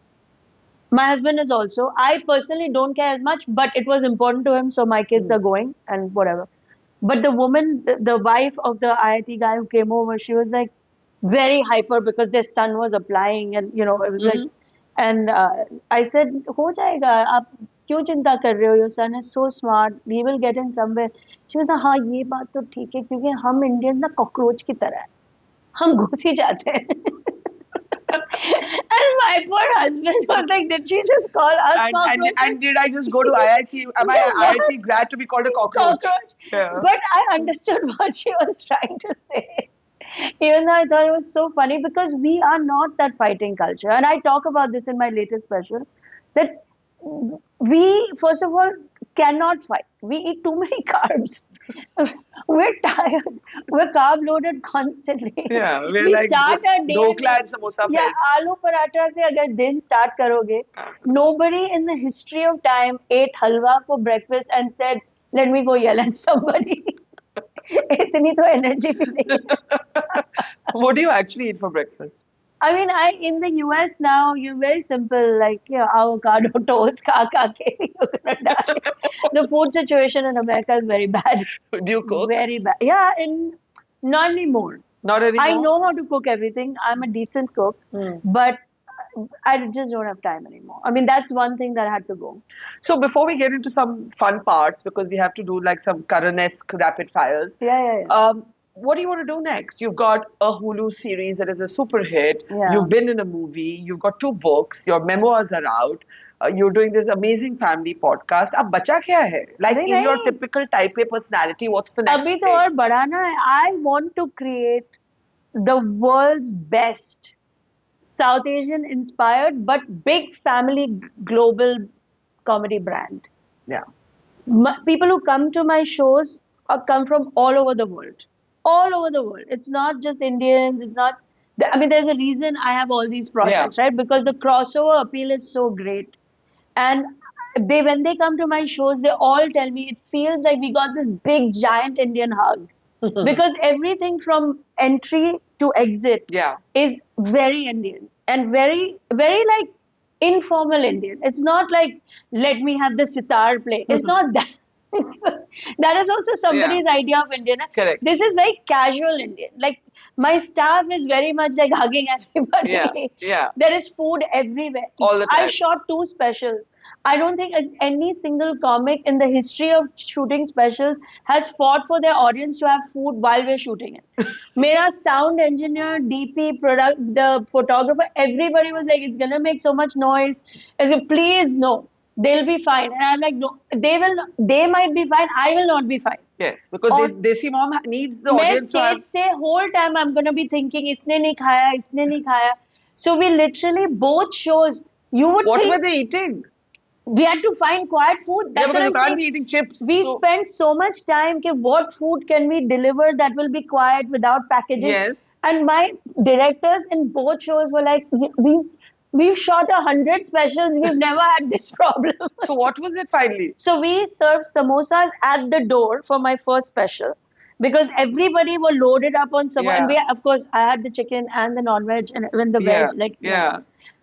My husband is also. I personally don't care as much, but it was important to him, so my kids are going and whatever. But the woman, the wife of the IIT guy who came over, she was like very hyper because their son was applying, and you know it was like. And I said, "हो जाएगा, आप क्यों चिंता कर रहे हो? Your son is so smart. We will get in somewhere." She was like, "हाँ ये बात तो ठीक है क्योंकि हम इंडियन ना कॉकरोच की तरह हैं, हम घुस ही जाते हैं." And my poor husband was like, "Did she just call us cockroaches?" And did I just go to IIT? Am I IIT grad to be called a cockroach? Yeah. But I understood what she was trying to say. Even though I thought it was so funny because we are not that fighting culture. And I talk about this in my latest special that we, first of all, cannot fight. We eat too many carbs. We're tired. We're carb loaded constantly. Yeah, we're we like start our day. dokla and samosa Yeah, fed. aloo paratha se agar din start karoge, nobody in the history of time ate halwa for breakfast and said, "Let me go yell at somebody." इतनी तो energy भी नहीं है. What do you actually eat for breakfast? I mean, in the US now, you're very simple, like avocado toast, kaka cake, you're gonna die. The food situation in America is very bad. Do you cook? Very bad. Yeah, not anymore. Not anymore. I know how to cook everything. I'm a decent cook, but I just don't have time anymore. I mean, that's one thing that I had to go. So before we get into some fun parts, because we have to do like some Karan-esque rapid fires. Yeah. What do you want to do next? You've got a Hulu series that is a super hit. Yeah. You've been in a movie. You've got 2 books. Your memoirs are out. You're doing this amazing family podcast. अब बचा क्या है? Like in your typical type A personality, what's the next अभी thing? तो और बढ़ाना है. I want to create the world's best South Asian inspired but big family global comedy brand. Yeah. People who come to my shows come from all over the world. All over the world. It's not just Indians. It's not. I mean, there's a reason I have all these projects, right? Because the crossover appeal is so great. And when they come to my shows, they all tell me it feels like we got this big, giant Indian hug. Because everything from entry to exit is very Indian and very, very like informal Indian. It's not like, let me have the sitar play. It's not that. That is also somebody's idea of Indian. Correct. This is very casual Indian. Like my staff is very much like hugging everybody. Yeah. There is food everywhere. All the time. I shot 2 specials. I don't think any single comic in the history of shooting specials has fought for their audience to have food while we're shooting it. Mera sound engineer, DP, the photographer, everybody was like, it's gonna make so much noise. I said, please no. They'll be fine. And I'm like, no, they might be fine. I will not be fine. Yes, because Desi Mom needs the audience to have... say whole time I'm going to be thinking, isne nahi khaya. So we literally, both shows, you would What think... were they eating? We had to find quiet foods. That's because you can't be eating chips. We spent so much time, what food can we deliver that will be quiet without packaging? Yes. And my directors in both shows were like, we've shot 100 specials. We've never had this problem. So what was it finally? So we served samosas at the door for my first special because everybody were loaded up on samosa. And of course, I had the chicken and the non-veg and even the veg.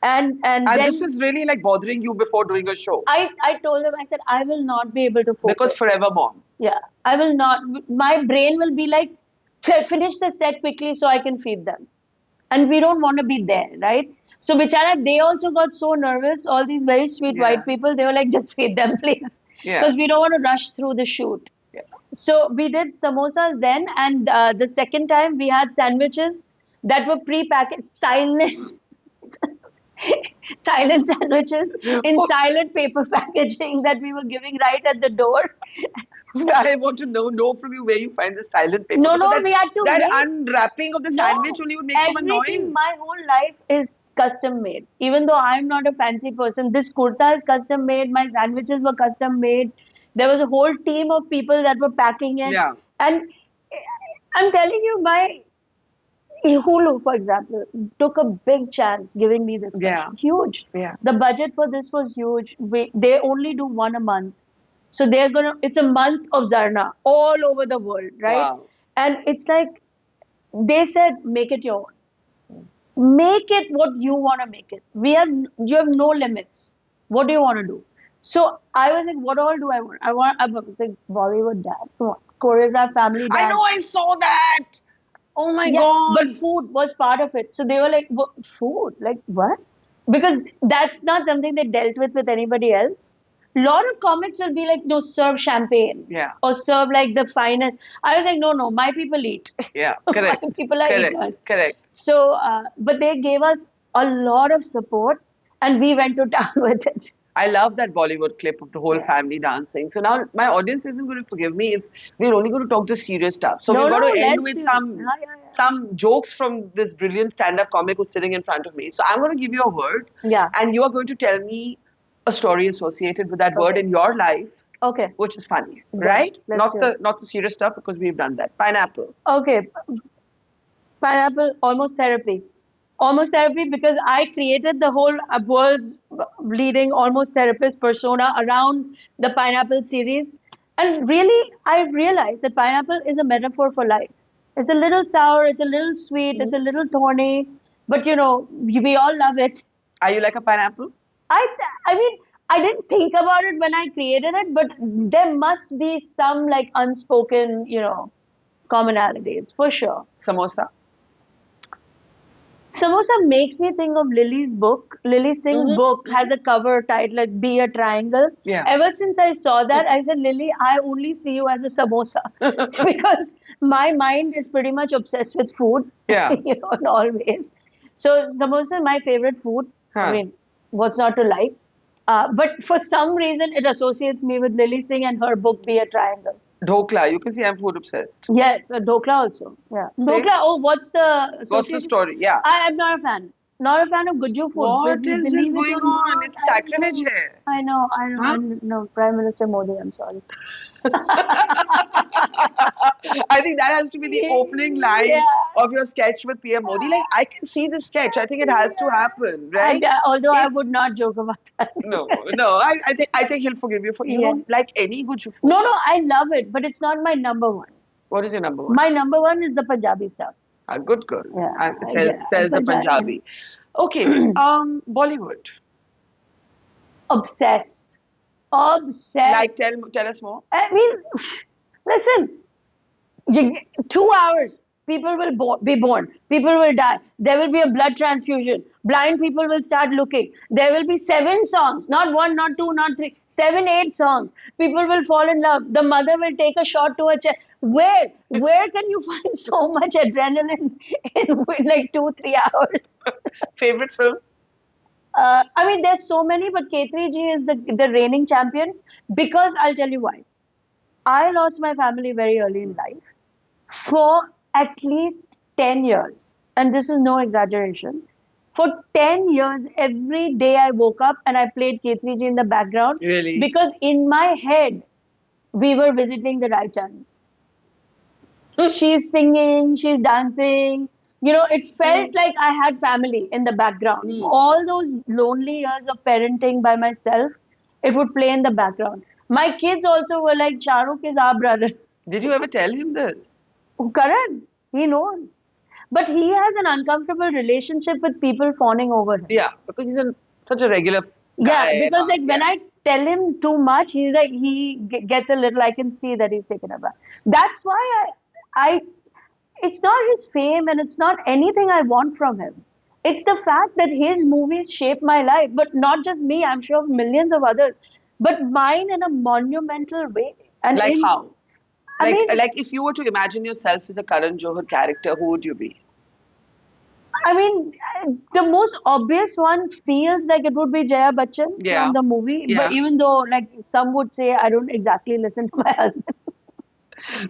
And then, this is really like bothering you before doing a show. I told them, I said, I will not be able to focus. Because forever mom. Yeah, I will not. My brain will be like, finish the set quickly so I can feed them. And we don't want to be there, right? So, bichara, they also got so nervous. All these very sweet white people, they were like, just feed them, please. Because we don't want to rush through the shoot. Yeah. So, we did samosas then. And the second time, we had sandwiches that were pre-packaged, silent sandwiches in silent paper packaging that we were giving right at the door. I want to know from you where you find the silent paper. No, Because no, we had to that make. unwrapping of the No, sandwich only would make so much everything. noise. My whole life is custom made. Even though I'm not a fancy person, this kurta is custom made. My sandwiches were custom made. There was a whole team of people that were packing it. Yeah. And I'm telling you, my Hulu, for example, took a big chance giving me this Yeah. question. Huge. Yeah. The budget for this was huge. They only do one a month. So it's a month of Zarna all over the world, right? Wow. And it's like, they said, make it your own. Make it what you want to make it. You have no limits. What do you want to do? So I was like, what all do I want? I was like, Bollywood dance, come on, choreographed family I dance. know, I saw that. Oh my Yeah, God. but food was part of it. So they were like, food? Like what? Because that's not something they dealt with anybody else. A lot of comics will be like, no, serve champagne. Yeah. Or serve like the finest. I was like, no, no, my people eat. Yeah, correct. My people are Correct. eaters. Correct. So, but they gave us a lot of support and we went to town with it. I love that Bollywood clip of the whole family dancing. So now my audience isn't going to forgive me if we're only going to talk the serious stuff. So No, we've got no, to end let's with see. some Yeah. some jokes from this brilliant stand-up comic who's sitting in front of me. So I'm going to give you a word, Yeah. and you are going to tell me a story associated with that word in your life, Okay. which is funny, Yeah, right? let's do it. Not the serious stuff because we've done that. Pineapple. Okay. Pineapple, almost therapy. Almost therapy because I created the whole world's leading almost therapist persona around the pineapple series. And really, I realized that pineapple is a metaphor for life. It's a little sour, it's a little sweet, it's a little thorny, but you know, we all love it. Are you like a pineapple? I mean, I didn't think about it when I created it, but there must be some like unspoken, you know, commonalities for sure. Samosa. Samosa makes me think of Lily's book. Lily Singh's book has a cover titled like Be a Triangle. Yeah. Ever since I saw that, I said, Lily, I only see you as a samosa. Because my mind is pretty much obsessed with food. Yeah. You know, in all ways. So samosa is my favorite food. I mean, what's not to like? But for some reason, it associates me with Lily Singh and her book Be a Triangle. Dhokla. You can see I'm food obsessed. Yes, dhokla also. Yeah. Dhokla, oh, what's the What's the story? Yeah. I am not a fan. Not a fan of Gujju food. What Please is believe this it going or on? not, It's sacrilege here. I know. Huh? No, Prime Minister Modi, I'm sorry. I think that has to be the opening line Yeah. of your sketch with PM Modi. Like, I can see the sketch. I think it has to happen, right? Although I would not joke about that. No. I think he'll forgive you for you Yeah. don't like any good food. No, I love it, but it's not my number one. What is your number one? My number one is the Punjabi stuff. A good girl. Yeah. Says the Punjabi. Okay. Bollywood. Obsessed. Like tell us more. I mean, listen, 2 hours, people will be born, people will die, there will be a blood transfusion, blind people will start looking, there will be 7 songs, not 1, not 2, not 3, 7, 8 songs, people will fall in love, the mother will take a shot to her chest. Where can you find so much adrenaline in like 2-3 hours? Favorite film? I mean, there's so many, but K3G is the reigning champion because I'll tell you why. I lost my family very early in life for at least 10 years. And this is no exaggeration. For 10 years, every day I woke up and I played K3G in the background. Really? Because in my head, we were visiting the Raichans. She's singing, she's dancing. You know, it felt like I had family in the background. All those lonely years of parenting by myself, it would play in the background. My kids also were like, Shahrukh is our brother. Did you ever tell him this? Karan, he knows. But he has an uncomfortable relationship with people fawning over him. Yeah, because he's such a regular guy. Yeah, because like when I tell him too much, he's like, he gets a little, I can see that he's taken aback. That's why it's not his fame and it's not anything I want from him. It's the fact that his movies shape my life, but not just me, I'm sure of millions of others, but mine in a monumental way. And like how? Like if you were to imagine yourself as a Karan Johar character, who would you be? I mean, the most obvious one feels like it would be Jaya Bachchan from the movie. Yeah. But even though, like, some would say I don't exactly listen to my husband.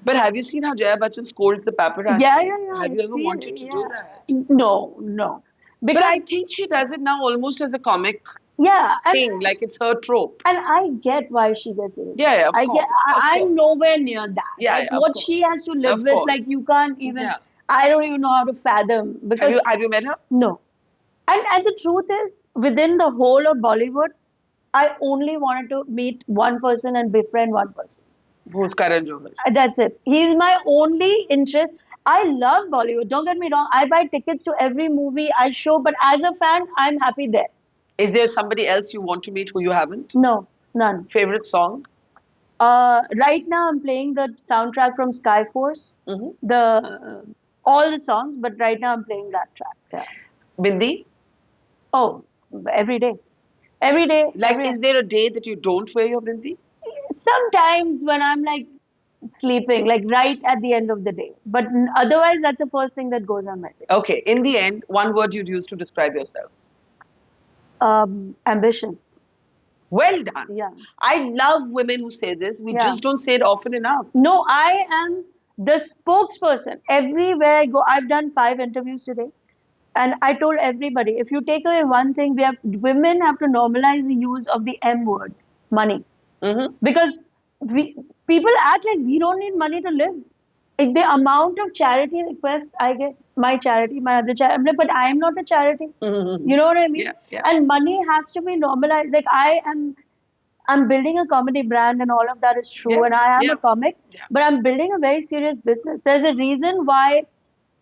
But have you seen how Jaya Bachchan scolds the paparazzi? Yeah. Have I you ever see it, wanted to do that? No. But I Because think she does it now almost as a comic yeah, thing, like it's her trope. and I get why she gets it. Yeah, of I get. course, of I'm course. nowhere near that. Yeah, Like yeah, of what she course. has to live Of with, course. like you can't even. Yeah. I don't even know how to fathom because Have you met her? no. And the truth is, within the whole of Bollywood, I only wanted to meet one person and befriend one person. Who's Karan Johar? That's it. He's my only interest. I love Bollywood. Don't get me wrong. I buy tickets to every movie I show, but as a fan, I'm happy there. Is there somebody else you want to meet who you haven't? No, none. Favorite song? Right now, I'm playing the soundtrack from Skyforce. Mm-hmm. All the songs, but right now I'm playing that track. Yeah. Bindi? Oh, every day, every day. Like, is there a day that you don't wear your bindi? Sometimes when I'm like sleeping, like right at the end of the day. But otherwise, that's the first thing that goes on my face. Okay, in the end, one word you'd use to describe yourself. Ambition. Well done. Yeah. I love women who say this. We Yeah. just don't say it often enough. No, I am the spokesperson. Everywhere I go, I've done 5 interviews today. And I told everybody, if you take away one thing, women have to normalize the use of the M word, money. Mm-hmm. Because people act like we don't need money to live. Like the amount of charity requests I get, my charity, my other charity, I'm like, but I am not a charity. Mm-hmm. You know what I mean? Yeah. And money has to be normalized. Like I'm building a comedy brand and all of that is true. Yeah, And I am yeah. a comic, but I'm building a very serious business. There's a reason why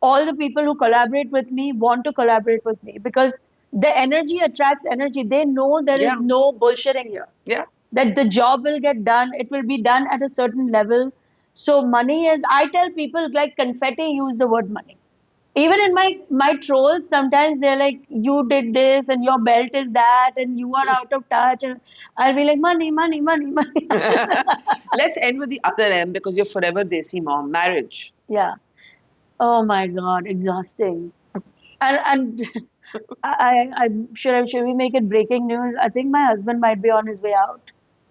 all the people who collaborate with me want to collaborate with me because the energy attracts energy. They know there is no bullshitting here. Yeah. That the job will get done. It will be done at a certain level. So money is, I tell people like confetti, use the word money. Even in my trolls, sometimes they're like, you did this and your belt is that and you are out of touch. And I'll be like, money. Let's end with the other M because you're forever Desi mom. Marriage. Yeah. Oh my God, exhausting. And should we make it breaking news? I think my husband might be on his way out.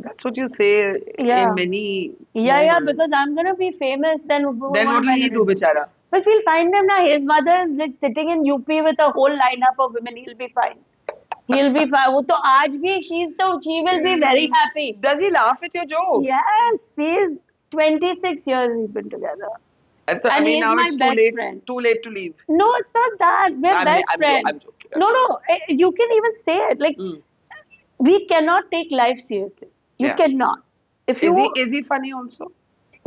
That's what you say in many Yeah, moments. because I'm gonna be famous. Then what will he do, bichara? But we'll find him now. His mother is like sitting in UP with a whole lineup of women. He'll be fine. He'll be fine. वो तो आज भी she will be very happy. Does he laugh at your jokes? Yes, she's 26 years we've been together. I mean, he's now my it's best friend. too late to leave. No, it's not that. We're best friends. I'm joking. No, you can even say it. Like, we cannot take life seriously. You cannot. Is he funny also?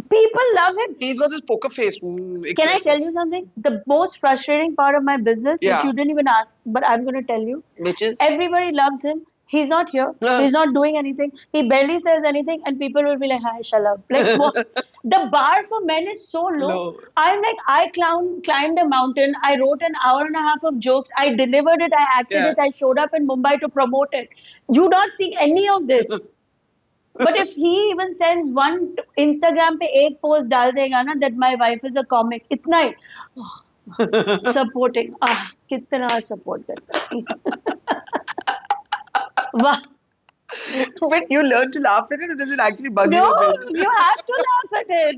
People love him. He's got this poker face. Can I tell you something? The most frustrating part of my business, which you didn't even ask, but I'm going to tell you. Which is? Everybody loves him. He's not here. He's not doing anything. He barely says anything, and people will be like, "Hi, shut up." Like, the bar for men is so low. I'm like, I climbed a mountain. I wrote an hour and a half of jokes. I delivered it. I acted it. I showed up in Mumbai to promote it. You not see any of this. But if he even sends one Instagram पे एक post डाल देगा ना that my wife is a comic, इतना ही supporting, कितना support करता है. वाह. But you learn to laugh at it, or does it actually bug you a bit? No, you have to laugh at it.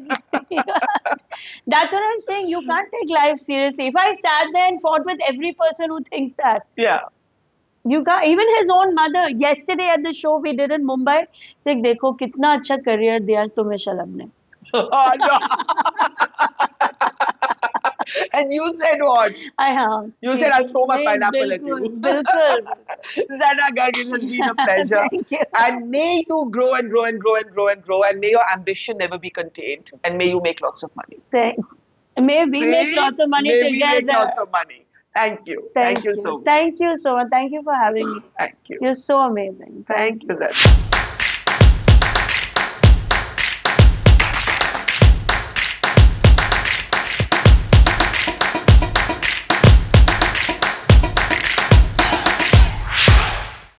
That's what I'm saying. You can't take life seriously. If I sat there and fought with every person who thinks that. Yeah. You can't, even his own mother, yesterday at the show we did in Mumbai, like, देखो कितना अच्छा career दिया तुम्हें शलभ ने. Oh, no. And you said what? You said, I'll throw my pineapple at you. Bilkul. Zarna Garg, it has been a pleasure. Thank you. And may you grow and grow and grow and grow and grow, and may your ambition never be contained, and may you make lots of money. May we make lots of money together. May we make lots of money. Thank you. Thank you so much. Thank you so much. Thank you for having me. Thank you. You're so amazing. Thank you, Zarna.